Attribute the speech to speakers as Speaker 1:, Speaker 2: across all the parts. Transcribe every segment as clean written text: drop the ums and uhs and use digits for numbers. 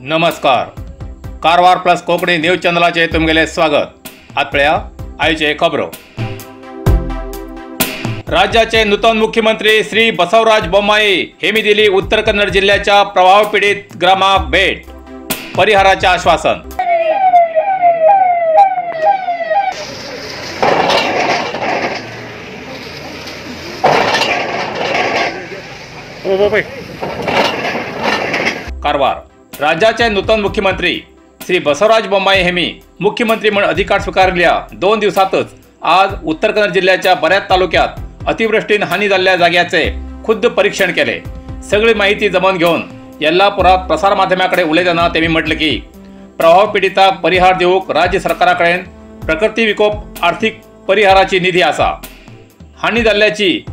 Speaker 1: नमस्कार. Karwar plus Konkani news चॅनलाचे तुमगेले स्वागत. आतळ्या आयचे खबरो. राज्याचे नूतन मुख्यमंत्री श्री बसवराज बोम्माई हेमी दिली उत्तर कन्नड जिल्ह्याच्या प्रवाह पीडित ग्रामाक भेट. परिहाराचे आश्वासन. कारवार. राज्याचे नूतन मुख्यमंत्री श्री बसवराज बोम्माई हेमी मुख्यमंत्री म्हणून अधिकार स्वीकारल्या 2 दिवसातच आज उत्तर कन्नड जिल्ह्याच्या बऱ्याच तालुक्यात अतिवृष्टीने हानी झालेल्या जाग्याचे खुद्द परीक्षण केले. सगळी माहिती जमवून घेऊन येल्लापुरात प्रसार माध्यमाकडे उलयतना त्यांनी म्हटलं की प्रवाह पीडितांक परिहार देऊक राज्य सरकाराकडेन प्रकृती विकोप आर्थिक परिहाराची निधी आसा. हानी जाल्ल्याची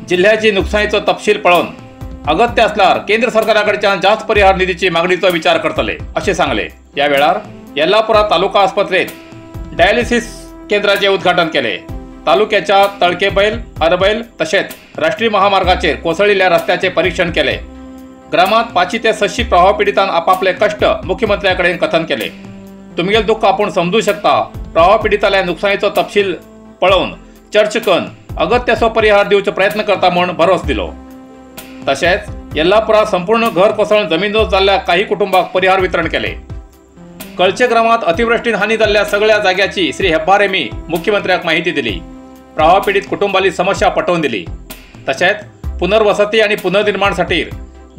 Speaker 1: जिल्ह्याची नुकसानीचो तपशील पळोवन अगत्य असल्यार केंद्र सरकाराकडच्यान जास्त परिहार निधीची मागणीचो विचार करतले असे सांगले. या वेळार येल्लापुरा तालुका आस्पत्रेत डायलिसिस केंद्राचे उद्घाटन केले. तालुक्याच्या तळकेबैल अरबैल तसेच राष्ट्रीय महामार्गाचेर कोसळलेल्या रस्त्याचे परीक्षण केले. ग्रामात 500 ते 600 प्रवाह पीडितांनी आपापले कष्ट मुख्यमंत्र्यांकडे कथन केले. तुमगेल दुःख आपण समजू शकता. प्रवाह पीडितांच्या नुकसानीचो तपशील पळोवन चर्चा करून अगत्याचो परिहार दिवचो प्रयत्न करता म्हणून भरोस दिलो. तसेच येल्लापुरात संपूर्ण घर कोसळून जमीनदोस्त झालेल्या काही कुटुंबांक परिहार वितरण केले. कळचे ग्रामात अतिवृष्टीने हानी झालेल्या सगळ्या जाग्याची श्री हेब्बार हेमी मुख्यमंत्र्यांक माहिती दिली. प्रवाह पीडित कुटुंबाली समस्या पटवून दिली. तसेच पुनर्वसती आणि पुनर्निर्माणासाठी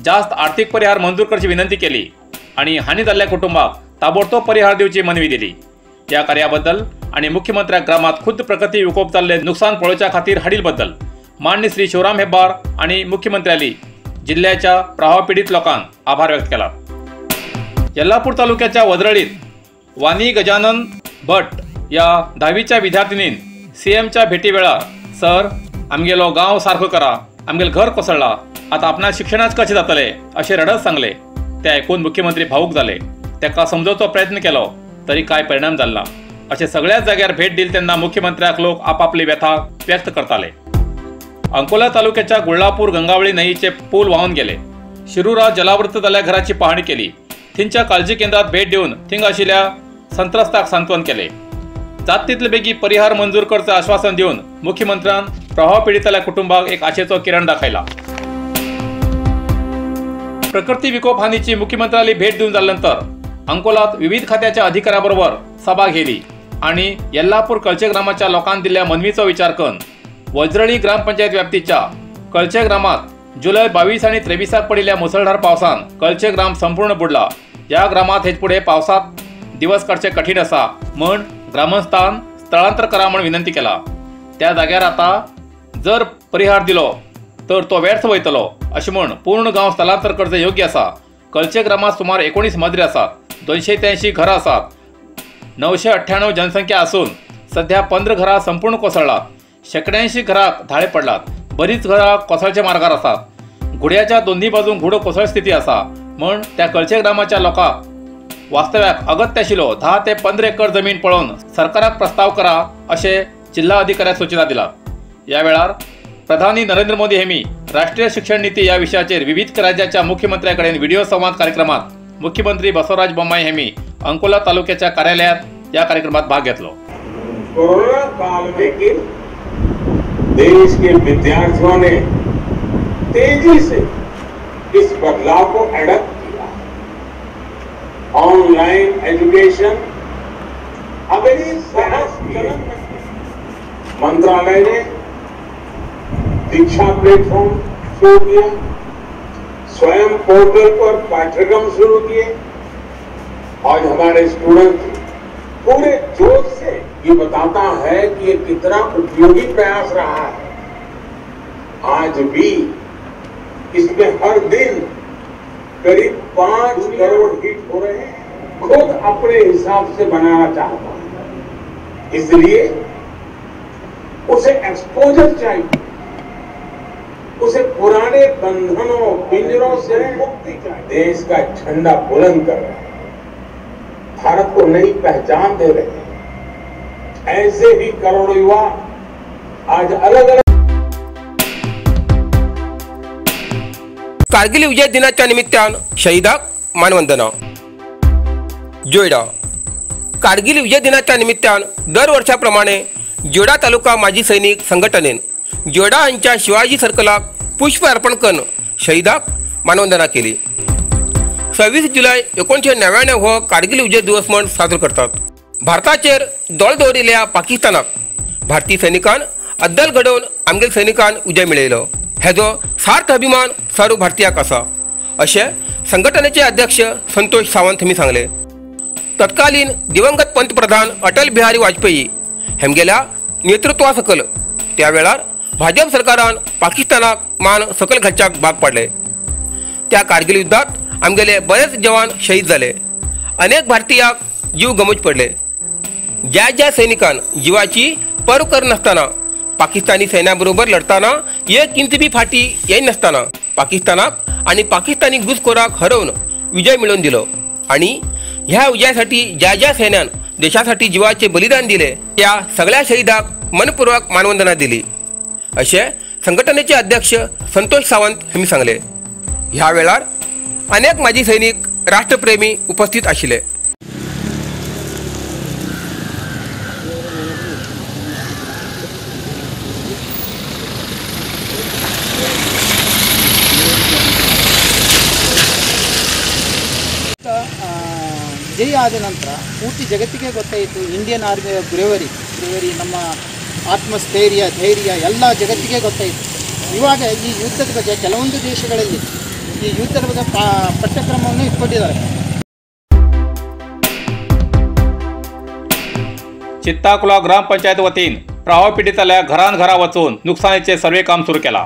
Speaker 1: जास्त आर्थिक परिहार मंजूर करची विनंती केली आणि हानी झालेल्या कुटुंबाक ताबडतोब परिहार दिवची मनवी दिली. या कार्याबद्दल आणि मुख्यमंत्र्यांक ग्रामात खुद्द प्रकृती विकोप जाल्ले नुकसान पळोवच्या खातीर हाडील बद्दल माननीय श्री शिवराम हेब्बार आणि मुख्यमंत्र्यांनी जिल्ह्याच्या प्रवाह पीडित लोकांक आभार व्यक्त केला. येल्लापूर तालुक्याच्या वजरळीत वानी गजानन भट या 10वीच्या विद्यार्थिनीन सीएमच्या भेटी वेळार सर आमगेलो गांव सारको करा, आमगेल घर कोसळला, आता आपणा शिक्षणाच कशें जातले अशें रडत सांगले. ते आयकून मुख्यमंत्री भावूक जाले. ताका समजोवचो प्रयत्न केलो तरी काय परिणाम जालना. अशें सगळ्याच जाग्यार भेट दिली तेन्ना मुख्यमंत्र्याक लोक आपापली व्यथा व्यक्त करताले. अंकोला तालुक्याच्या गुळ्ळापूर गंगावळी न्हंयचे पूल वाहून गेले. शिरूरात जलावृत जाल्ल्या घराची पाहणी केली. थिंच्या काळजी केंद्रात भेट देऊन थिंग आशिल्ल्या संत्रस्तांक सांत्वन केले. जात तितले बेगी परिहार मंजूर करचे आश्वासन दिवन मुख्यमंत्र्यान प्रवाह पीडितांच्या कुटुंबाक एक आशेचो किरण दाखयला. प्रकृती विकोप हानीची मुख्यमंत्र्यांनी भेट दिवन जाल्यानंतर अंकोलात विविध खात्याच्या अधिकाऱ्यांबरोबर सभा घेतली आणि येल्लापूर कळचे ग्रामाच्या लोकांनी दिल्ल्या मनवीचो विचार करून वज्रळी ग्रामपंचायत व्याप्तीच्या कळचे ग्रामात जुलै 22 आणि 23 पडिल्ल्या मुसळधार पावसान कळचे ग्राम संपूर्ण बुडला. या ग्रामात हेच पुढे पावसात दिवस काडचे कठीण असा म्हण ग्रामस्थान स्थळांतर करा म्हणून विनंती केला. त्या जाग्यार आता जर परिहार दिलो तर तो व्यर्थ वयतलो अशें म्हण पूर्ण गांव स्थलांतर करचे योग्य असा. कळचे ग्रामात सुमार 19 मजरे आसात. 283 घरां आसात. 998 जनसंख्या असून सध्या 15 घरां संपूर्ण कोसळलात. 86 घराक धाळे पडलात. बरीच घरां कोसळच्या मार्गार आसात. घुड्याच्या दोन्ही बाजूंक घुडो कोसळ स्थिती आसा म्हण त्या कळचे ग्रामाच्या लोकांक वास्तव्याक अगत्य आशिल्लो 10 ते 15 एकर जमीन पळोवन सरकाराक प्रस्ताव करा अशें जिल्हा अधिकाऱ्याक सूचना दिला. या वेळार प्रधानी नरेंद्र मोदी हेमी राष्ट्रीय शिक्षण नीती या विषयाचेर विविध राज्याच्या मुख्यमंत्र्यांकडेन व्हिडिओ संवाद कार्यक्रमात मुख्यमंत्री बसवराज बोम्माई हेमी अंकोला तालुक्याच्या कार्यालयात या कार्यक्रमात भाग घेतलो.
Speaker 2: कोरोना काल में देश के विद्यार्थियों ने तेजी से इस बदलाव को एडप्ट किया. ऑनलाइन एजुकेशन अब एक सहज चलन में मंत्रालय ने दीक्षा प्लेटफॉर्म शुरू किया. स्वयं पोर्टल पर पाठ्यक्रम शुरू किए. आज हमारे स्टूडेंट पूरे जोश से ये बताता है कि ये कितना उपयोगी प्रयास रहा है. आज भी इसमें हर दिन करीब 5 करोड़ हिट हो रहे हैं. खुद अपने हिसाब से बनाना चाहता है, इसलिए उसे एक्सपोजर चाहिए. उसे पुराने बंधनों पिंजरों से मुक्ति चाहिए. देश का झंडा बुलंद कर रहे हैं. भारत को नई पहचान दे रहे हैं. ऐसे ही करोड़ों युवा आज अलग अलग
Speaker 3: कारगिल विजय दिनाच्या निमित्तान शहीदाक मानवंदना. जोयडा कारगिल विजय दिनाच्या निमित्तान दर वर्षाप्रमाणे जोयडा तालुका माजी सैनिक संघटनेन जोयडा हांच्या शिवाजी सर्कलाक पुष्प अर्पण करून शहीदाक मानवंदना केली। 26 जुलै 1999 हो कारगिल विजय दिवस म्हणून साजरो करतात। भारताचेर दोळ दवरिल्ल्या पाकिस्तानाक भारतीय सैनिकान अद्दल घडोवन आमगेल सैनिकान विजय मेळयलो। हेजो सार्थ अभिमान सर्व भारतीयाक आसा अशें संघटनेचे अध्यक्ष संतोष सावंत हांणी सांगले। तत्कालीन दिवंगत पंतप्रधान अटल बिहारी वाजपेयी हेमगेल्या नेतृत्वा सकल त्या वेळार भाजप सरकारान पाकिस्तानाक मान सकल घालच्याक भाग पाडले। त्या कारगिल युद्धात आमगेले बरेच जवान शहीद झाले, अनेक भारतीयाक जीव गमूच पडले। ज्या सैनिकान जीवाची पर्व करनासतना पाकिस्तानी सैन्याबरोबर लढताना एक इंच बी फाटी येय नसताना पाकिस्तानाक आणि पाकिस्तानी घुसखोराक हरवून विजय मिळवून दिलो आणि ह्या विजयासाठी ज्या सैन्यान देशासाठी जीवाचे बलिदान दिले त्या सगळ्या शहीदाक मनपूर्वक मानवंदना दिली असे संघटनेचे अध्यक्ष संतोष सावंत यांनी सांगले। ह्या वेळार अनेक माजी सैनिक राष्ट्रप्रेमी उपस्थित आशिले।
Speaker 4: ಜೈ ಆದ ನಂತರ ಪೂರ್ತಿ ಜಗತ್ತಿಗೆ ಗೊತ್ತಾಯಿತು ಇಂಡಿಯನ್ ಆರ್ಮಿಯ ಬ್ರೇವರಿ ನಮ್ಮ ಆತ್ಮಸ್ಥೈರ್ಯ ಧೈರ್ಯ ಎಲ್ಲ ಜಗತ್ತಿಗೆ ಗೊತ್ತಾಯಿತು। ಇವಾಗ ಈ ಯುದ್ಧದ ಬಗ್ಗೆ ಕೆಲವೊಂದು ದೇಶಗಳಲ್ಲಿ ಈ ಯುದ್ಧದ ಬಗ್ಗೆ ಪಠ್ಯಕ್ರಮವನ್ನು ಇಟ್ಕೊಂಡಿದ್ದಾರೆ।
Speaker 1: चित्ताकुला ग्रामपंचायत वतीन प्रवाह पीडिताल्या घरांघरा वचून नुकसानीचे सर्वे काम सुरू केला।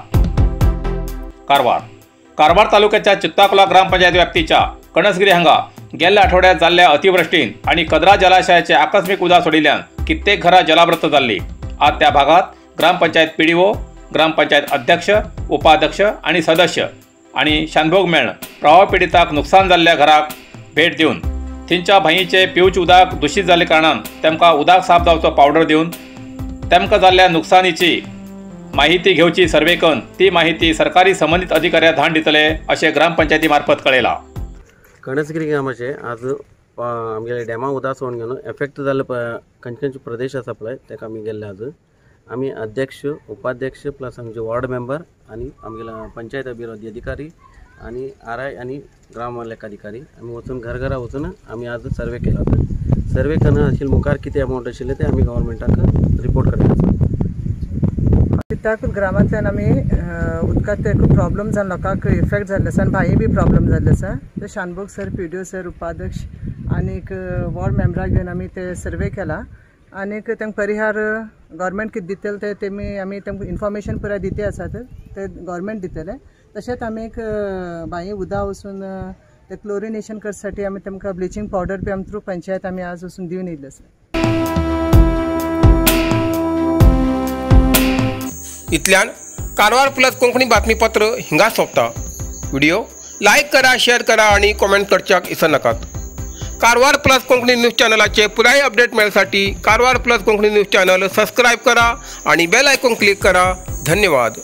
Speaker 1: कारवार तालुक्याच्या चित्ताकुला ग्रामपंचायत व्याप्तीच्या कणसगिरी हांगा गेल्या आठवड्यात जाल्ल्या अतिवृष्टीन आणि कद्रा जलाशयाचे आकस्मिक उदक सोडिल्ल्यान कित्येक घरां जलावृत जाल्ली। आज त्या भागात ग्रामपंचायत पीडीओ, ग्रामपंचायत अध्यक्ष, उपाध्यक्ष आणि सदस्य आणि शानभोग मेळन प्रवाह पीडिताक नुकसान जाल्ल्या घराक भेट दिवन थिंच्या भाईचे पिवचे उदक दूषित जाल्ले कारणान तेमकां उदक साफ जावचो पावडर दिवन तेमकां जाल्ल्या नुकसानीची माहिती घेवची सर्वे करून ती माहिती सरकारी संबंधित अधिकाऱ्याक धाड दितले अशें ग्रामपंचायती मार्फत कळयलां।
Speaker 5: कणसगिरी गांवाचे आज आमगेले डॅमा उदक सोडून घेवन एफेक्ट जाल्ले खंयचे प्रदेश आसा पळय ताका आमी गेल्ले आज। आमी अध्यक्ष, उपाध्यक्ष प्लस आमचे वॉर्ड मेंबर आनी आमगेला पंचायत अभिवृद्धी अधिकारी आनी RI आनी ग्राम लेखाधिकारी आमी वचून घरा वचून आमी आज सर्वे केला। सर्वे करना आशिल्ले मुखार कितें अमाउंट आशिल्ले ते आमी गव्हर्मेंटाक रिपोर्ट करता।
Speaker 6: चित्ताकुल ग्रामांतल्यान आमी उदकाचो खूब प्रॉब्लम जावन लोकांक इफेक्ट जाल्ले आसा आनी भायर बी प्रॉब्लम जाल्ले आसा। ते शानभोग सर, पीडीओ सर, उपाध्यक्ष आनीक वॉर्ड मेंबराक घेवन आमी ते सर्वे केला आनीक तांकां परिहार गव्हर्मेंट कितें दितले ते आमी तांकां इन्फॉर्मेशन पुराय दिते आसात ते गव्हर्मेंट दितले। तशेंच आमी एक भायर उदक वचून ते क्लोरिनेशन करसाठी आमी तांकां ब्लिचींग पावडर बी आमी थ्रू पंचायत आमी आज वचून दिवन येयल्ले आसा।
Speaker 3: इतल्यान कारवार प्लस कोंकणी बातमीपत्र हिंगा सोंपता। व्हिडिओ लाईक करा, शेअर करा आणि कमेंट करच्याक विसरू नकात। कारवार प्लस कोंकणी न्यूज चॅनलाचे पुराय अपडेट मेळसाठी Karwar plus Konkani news channel subscribe करा आणि बेल आयकॉन क्लिक करा। धन्यवाद।